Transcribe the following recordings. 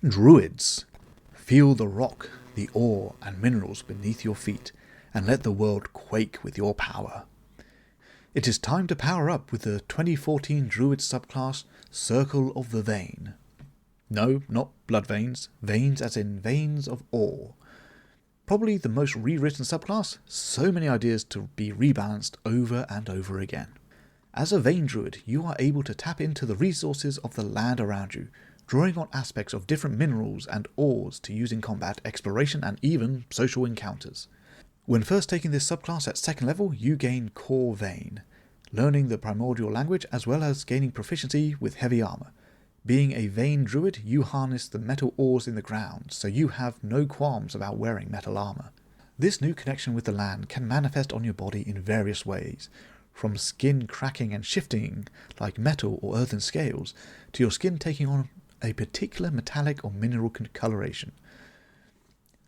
Druids. Feel the rock, the ore and minerals beneath your feet, and let the world quake with your power. It is time to power up with the 2014 Druid subclass Circle of the Vein. No, not blood veins, veins as in veins of ore. Probably the most rewritten subclass, so many ideas to be rebalanced over and over again. As a Vein Druid, you are able to tap into the resources of the land around you, drawing on aspects of different minerals and ores to use in combat, exploration and even social encounters. When first taking this subclass at 2nd level, you gain Core Vein, learning the primordial language as well as gaining proficiency with heavy armor. Being a Vein Druid, you harness the metal ores in the ground, so you have no qualms about wearing metal armor. This new connection with the land can manifest on your body in various ways, from skin cracking and shifting like metal or earthen scales, to your skin taking on a particular metallic or mineral coloration.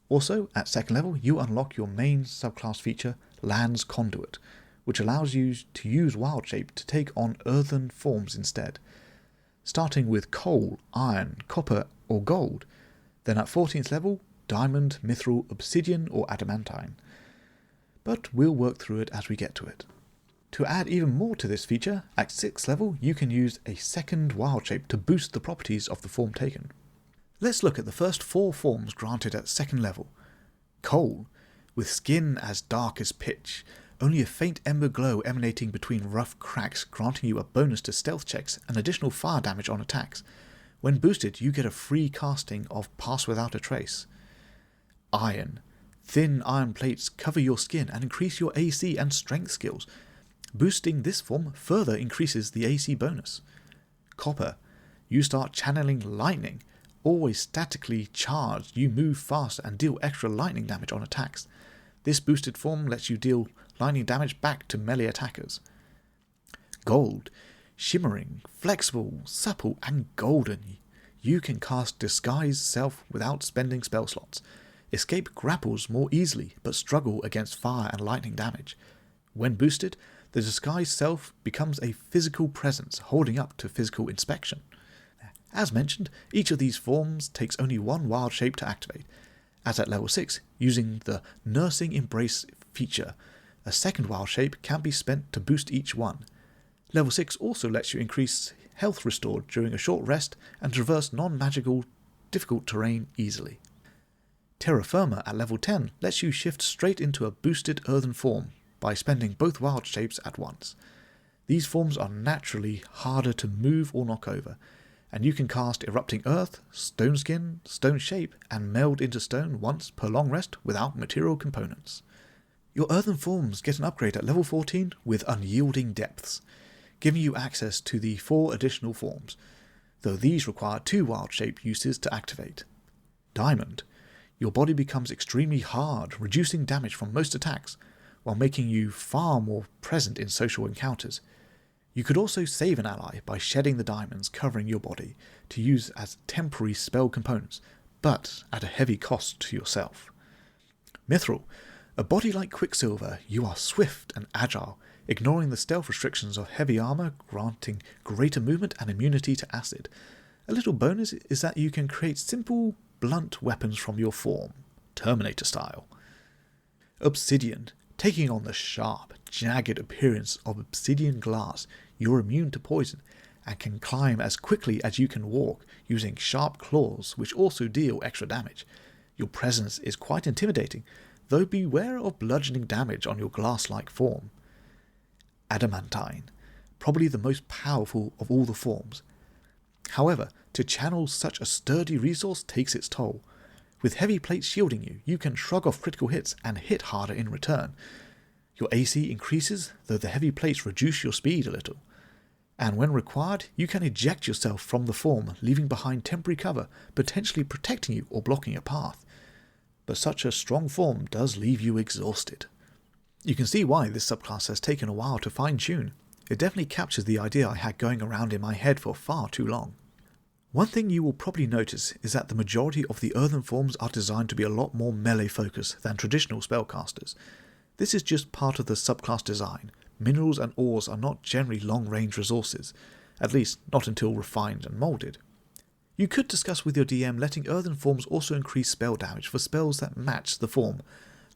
Also, at 2nd level, you unlock your main subclass feature, Land's Conduit, which allows you to use Wild Shape to take on earthen forms instead, starting with coal, iron, copper or gold, then at 14th level, diamond, mithril, obsidian or adamantine. But we'll work through it as we get to it. To add even more to this feature, at 6th level you can use a second Wild Shape to boost the properties of the form taken. Let's look at the first 4 forms granted at 2nd level. Coal, with skin as dark as pitch, only a faint ember glow emanating between rough cracks, granting you a bonus to stealth checks and additional fire damage on attacks. When boosted, you get a free casting of Pass Without a Trace. Iron, thin iron plates cover your skin and increase your AC and strength skills. Boosting this form further increases the AC bonus. Copper, you start channeling lightning. Always statically charged, you move fast and deal extra lightning damage on attacks. This boosted form lets you deal lightning damage back to melee attackers. Gold, shimmering, flexible, supple and golden. You can cast Disguise Self without spending spell slots. Escape grapples more easily but struggle against fire and lightning damage. When boosted, the Disguise Self becomes a physical presence holding up to physical inspection. As mentioned, each of these forms takes only one Wild Shape to activate, as at level 6, using the Nursing Embrace feature, a second Wild Shape can be spent to boost each one. Level 6 also lets you increase health restored during a short rest and traverse non-magical difficult terrain easily. Terra Firma at level 10 lets you shift straight into a boosted earthen form by spending both Wild Shapes at once. These forms are naturally harder to move or knock over, and you can cast Erupting Earth, Stone Skin, Stone Shape, and Meld into Stone once per long rest without material components. Your earthen forms get an upgrade at level 14 with Unyielding Depths, giving you access to the 4 additional forms, though these require 2 Wild Shape uses to activate. Diamond, your body becomes extremely hard, reducing damage from most attacks, while making you far more present in social encounters. You could also save an ally by shedding the diamonds covering your body to use as temporary spell components, but at a heavy cost to yourself. Mithril, a body like Quicksilver, you are swift and agile, ignoring the stealth restrictions of heavy armor, granting greater movement and immunity to acid. A little bonus is that you can create simple, blunt weapons from your form, Terminator style. Obsidian, taking on the sharp, jagged appearance of obsidian glass, you're immune to poison and can climb as quickly as you can walk using sharp claws which also deal extra damage. Your presence is quite intimidating, though beware of bludgeoning damage on your glass-like form. Adamantine, probably the most powerful of all the forms. However, to channel such a sturdy resource takes its toll. With heavy plates shielding you, you can shrug off critical hits and hit harder in return. Your AC increases, though the heavy plates reduce your speed a little. And when required, you can eject yourself from the form, leaving behind temporary cover, potentially protecting you or blocking a path. But such a strong form does leave you exhausted. You can see why this subclass has taken a while to fine-tune. It definitely captures the idea I had going around in my head for far too long. One thing you will probably notice is that the majority of the earthen forms are designed to be a lot more melee focused than traditional spellcasters. This is just part of the subclass design. Minerals and ores are not generally long-range resources, at least not until refined and moulded. You could discuss with your DM letting earthen forms also increase spell damage for spells that match the form,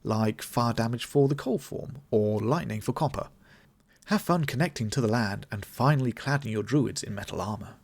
like fire damage for the coal form, or lightning for copper. Have fun connecting to the land and finally cladding your druids in metal armour.